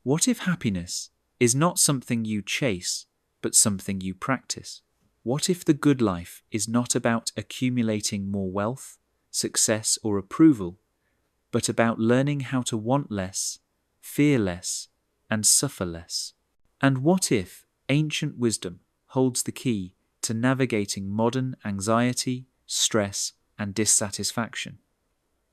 What if happiness is not something you chase, but something you practice? What if the good life is not about accumulating more wealth, success, or approval, but about learning how to want less, fear less, and suffer less? And what if ancient wisdom holds the key to navigating modern anxiety, stress, and dissatisfaction?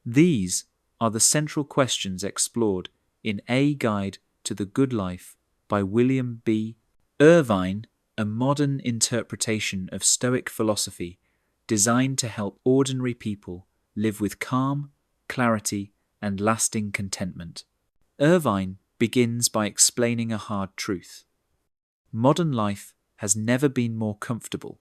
These are the central questions explored in A Guide to the Good Life by William B. Irvine, a modern interpretation of Stoic philosophy designed to help ordinary people live with calm, clarity, and lasting contentment. Irvine begins by explaining a hard truth. Modern life has never been more comfortable,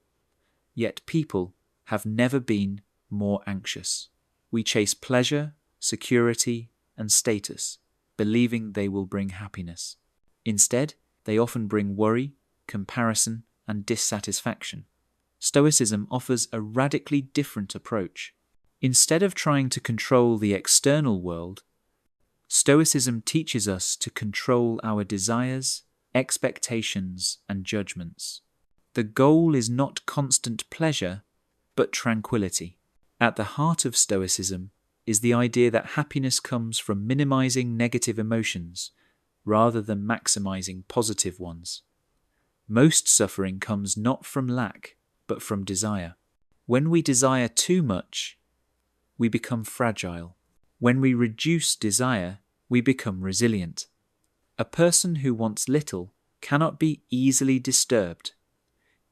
yet people have never been more anxious. We chase pleasure, security, and status, believing they will bring happiness. Instead, they often bring worry, comparison, and dissatisfaction. Stoicism offers a radically different approach. Instead of trying to control the external world, Stoicism teaches us to control our desires, expectations, and judgments. The goal is not constant pleasure, but tranquility. At the heart of Stoicism is the idea that happiness comes from minimizing negative emotions rather than maximizing positive ones. Most suffering comes not from lack, but from desire. When we desire too much, we become fragile. When we reduce desire, we become resilient. A person who wants little cannot be easily disturbed.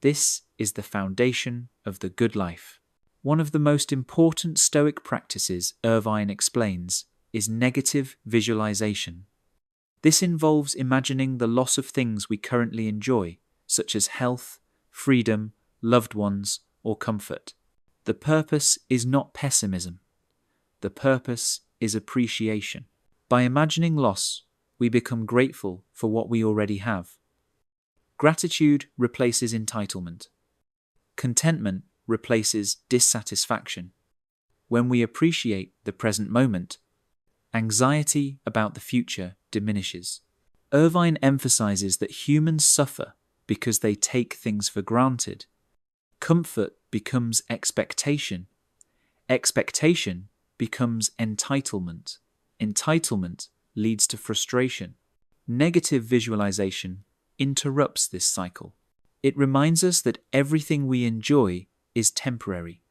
This is the foundation of the good life. One of the most important Stoic practices, Irvine explains, is negative visualization. This involves imagining the loss of things we currently enjoy, such as health, freedom, loved ones, or comfort. The purpose is not pessimism. The purpose is appreciation. By imagining loss, we become grateful for what we already have. Gratitude replaces entitlement. Contentment replaces dissatisfaction. When we appreciate the present moment, anxiety about the future diminishes. Irvine emphasizes that humans suffer because they take things for granted. Comfort becomes expectation. Expectation becomes entitlement. Entitlement leads to frustration. Negative visualization interrupts this cycle. It reminds us that everything we enjoy is temporary.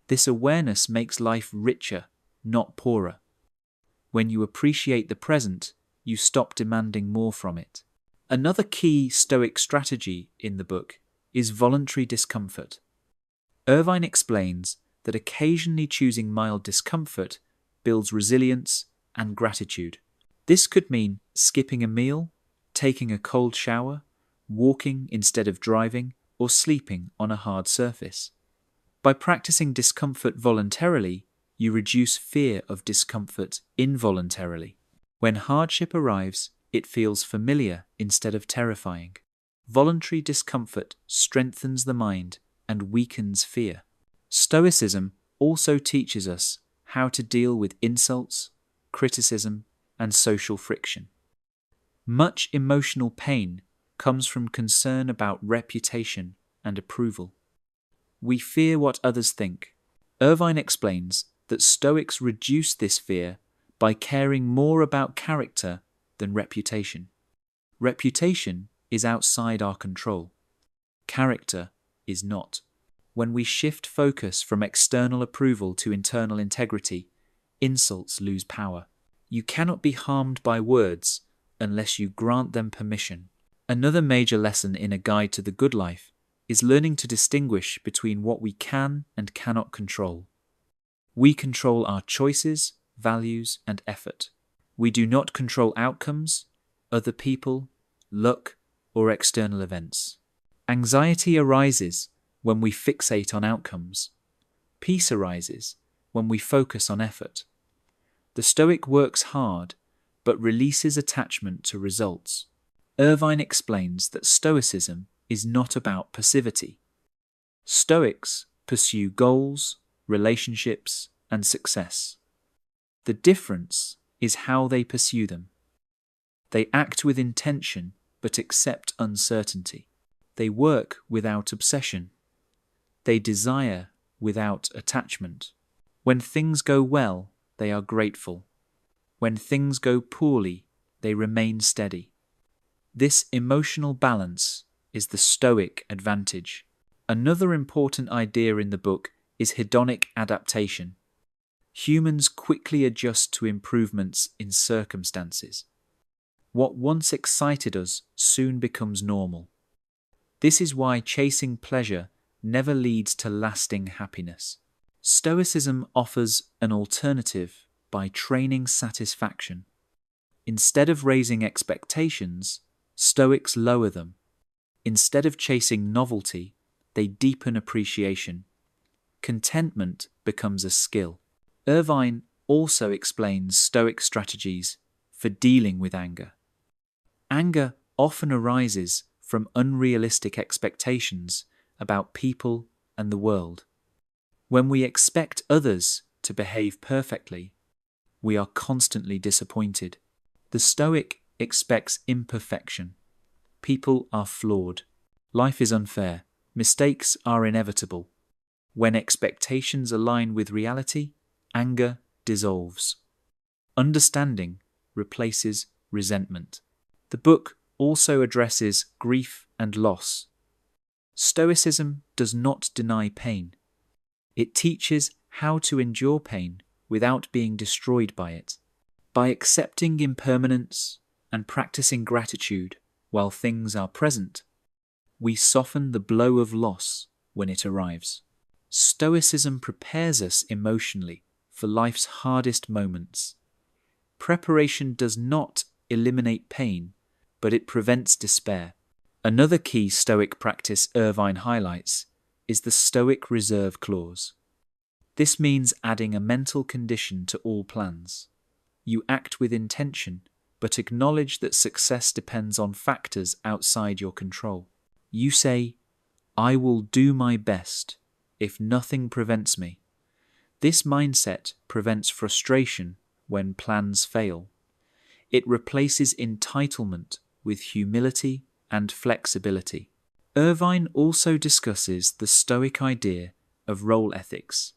This awareness makes life richer, not poorer. When you appreciate the present, you stop demanding more from it. Another key Stoic strategy in the book is voluntary discomfort. Irvine explains that occasionally choosing mild discomfort builds resilience and gratitude. This could mean skipping a meal, taking a cold shower, walking instead of driving, or sleeping on a hard surface. By practicing discomfort voluntarily, you reduce fear of discomfort involuntarily. When hardship arrives, it feels familiar instead of terrifying. Voluntary discomfort strengthens the mind and weakens fear. Stoicism also teaches us how to deal with insults, criticism, and social friction. Much emotional pain comes from concern about reputation and approval. We fear what others think. Irvine explains that Stoics reduce this fear by caring more about character than reputation. Reputation is outside our control. Character is not. When we shift focus from external approval to internal integrity, insults lose power. You cannot be harmed by words unless you grant them permission. Another major lesson in A Guide to the Good Life is learning to distinguish between what we can and cannot control. We control our choices, values, and effort. We do not control outcomes, other people, luck, or external events. Anxiety arises when we fixate on outcomes. Peace arises when we focus on effort. The Stoic works hard, but releases attachment to results. Irvine explains that Stoicism is not about passivity. Stoics pursue goals, relationships, and success. The difference is how they pursue them. They act with intention but accept uncertainty. They work without obsession. They desire without attachment. When things go well, they are grateful. When things go poorly, they remain steady. This emotional balance is the Stoic advantage. Another important idea in the book is hedonic adaptation. Humans quickly adjust to improvements in circumstances. What once excited us soon becomes normal. This is why chasing pleasure never leads to lasting happiness. Stoicism offers an alternative by training satisfaction. Instead of raising expectations, Stoics lower them. Instead of chasing novelty, they deepen appreciation. Contentment becomes a skill. Irvine also explains Stoic strategies for dealing with anger. Anger often arises from unrealistic expectations about people and the world. When we expect others to behave perfectly, we are constantly disappointed. The Stoic expects imperfection. People are flawed. Life is unfair. Mistakes are inevitable. When expectations align with reality, anger dissolves. Understanding replaces resentment. The book also addresses grief and loss. Stoicism does not deny pain. It teaches how to endure pain without being destroyed by it. By accepting impermanence and practicing gratitude while things are present, we soften the blow of loss when it arrives. Stoicism prepares us emotionally for life's hardest moments. Preparation does not eliminate pain, but it prevents despair. Another key Stoic practice Irvine highlights is the Stoic reserve clause. This means adding a mental condition to all plans. You act with intention, but acknowledge that success depends on factors outside your control. You say, "I will do my best if nothing prevents me." This mindset prevents frustration when plans fail. It replaces entitlement with humility and flexibility. Irvine also discusses the Stoic idea of role ethics.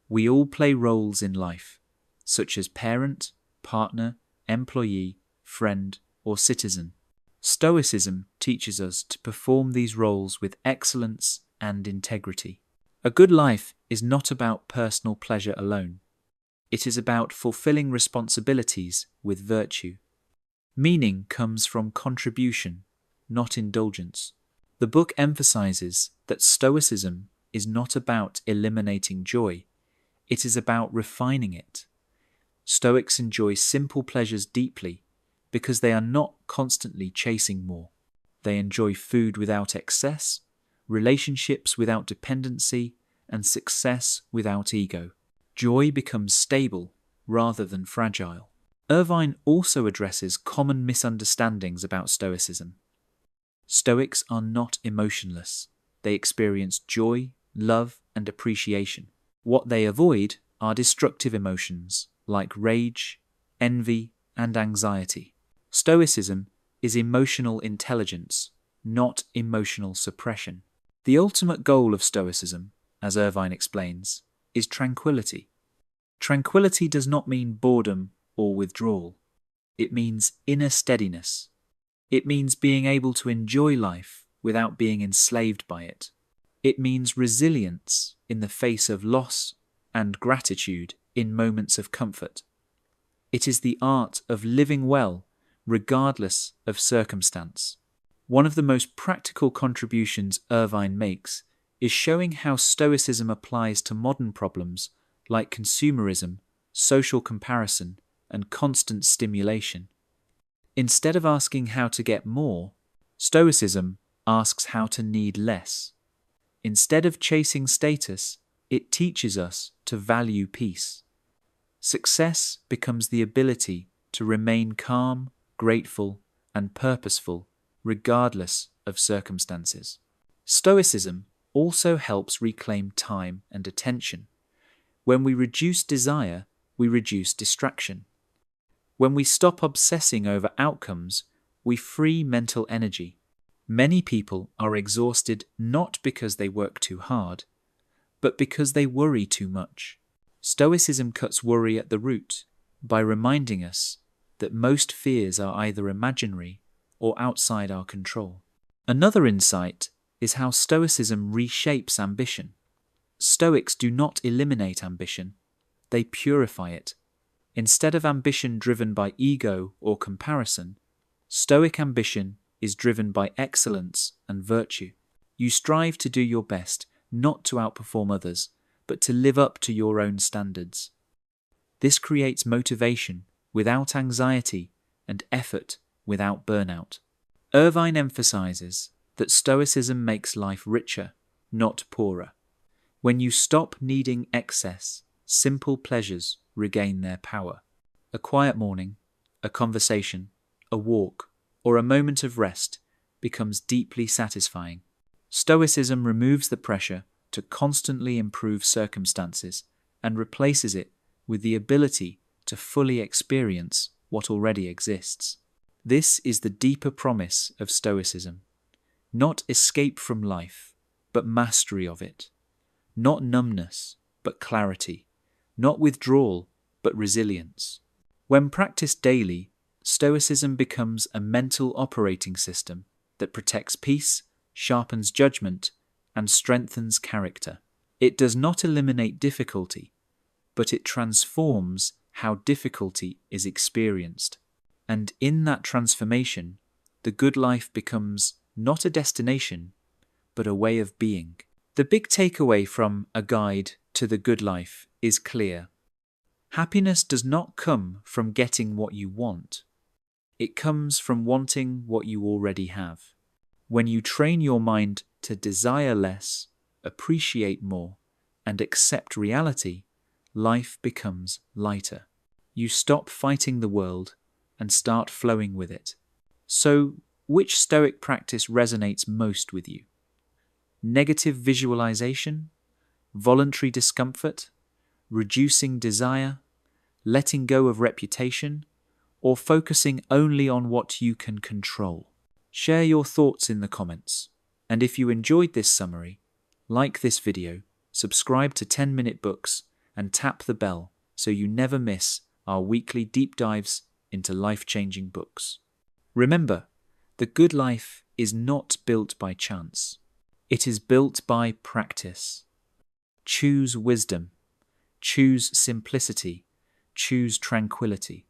We all play roles in life, such as parent, partner, employee, friend, or citizen. Stoicism teaches us to perform these roles with excellence and integrity. A good life is not about personal pleasure alone. It is about fulfilling responsibilities with virtue. Meaning comes from contribution, not indulgence. The book emphasizes that Stoicism is not about eliminating joy, it is about refining it. Stoics enjoy simple pleasures deeply because they are not constantly chasing more. They enjoy food without excess, relationships without dependency, and success without ego. Joy becomes stable rather than fragile. Irvine also addresses common misunderstandings about Stoicism. Stoics are not emotionless. They experience joy, love, and appreciation. What they avoid are destructive emotions like rage, envy, and anxiety. Stoicism is emotional intelligence, not emotional suppression. The ultimate goal of Stoicism, as Irvine explains, is tranquility. Tranquility does not mean boredom or withdrawal. It means inner steadiness. It means being able to enjoy life without being enslaved by it. It means resilience in the face of loss and gratitude in moments of comfort. It is the art of living well regardless of circumstance. One of the most practical contributions Irvine makes is showing how Stoicism applies to modern problems like consumerism, social comparison, and constant stimulation. Instead of asking how to get more, Stoicism asks how to need less. Instead of chasing status, it teaches us to value peace. Success becomes the ability to remain calm, grateful, and purposeful regardless of circumstances. Stoicism also helps reclaim time and attention. When we reduce desire, we reduce distraction. When we stop obsessing over outcomes, we free mental energy. Many people are exhausted not because they work too hard, but because they worry too much. Stoicism cuts worry at the root by reminding us that most fears are either imaginary or outside our control. Another insight is how Stoicism reshapes ambition. Stoics do not eliminate ambition, they purify it. Instead of ambition driven by ego or comparison, Stoic ambition is driven by excellence and virtue. You strive to do your best, not to outperform others, but to live up to your own standards. This creates motivation without anxiety and effort without burnout. Irvine emphasizes that Stoicism makes life richer, not poorer. When you stop needing excess, simple pleasures regain their power. A quiet morning, a conversation, a walk, or a moment of rest becomes deeply satisfying. Stoicism removes the pressure to constantly improve circumstances and replaces it with the ability to fully experience what already exists. This is the deeper promise of Stoicism. Not escape from life, but mastery of it. Not numbness, but clarity. Not withdrawal, but resilience. When practiced daily, Stoicism becomes a mental operating system that protects peace, sharpens judgment, and strengthens character. It does not eliminate difficulty, but it transforms how difficulty is experienced. And in that transformation, the good life becomes not a destination, but a way of being. The big takeaway from A Guide to the Good Life is clear. Happiness does not come from getting what you want. It comes from wanting what you already have. When you train your mind to desire less, appreciate more, and accept reality, life becomes lighter. You stop fighting the world and start flowing with it. So, which Stoic practice resonates most with you? Negative visualization, voluntary discomfort, reducing desire, letting go of reputation, or focusing only on what you can control? Share your thoughts in the comments. And if you enjoyed this summary, like this video, subscribe to 10-Minute Books, and tap the bell so you never miss our weekly deep dives into life-changing books. Remember, the good life is not built by chance. It is built by practice. Choose wisdom. Choose simplicity. Choose tranquility.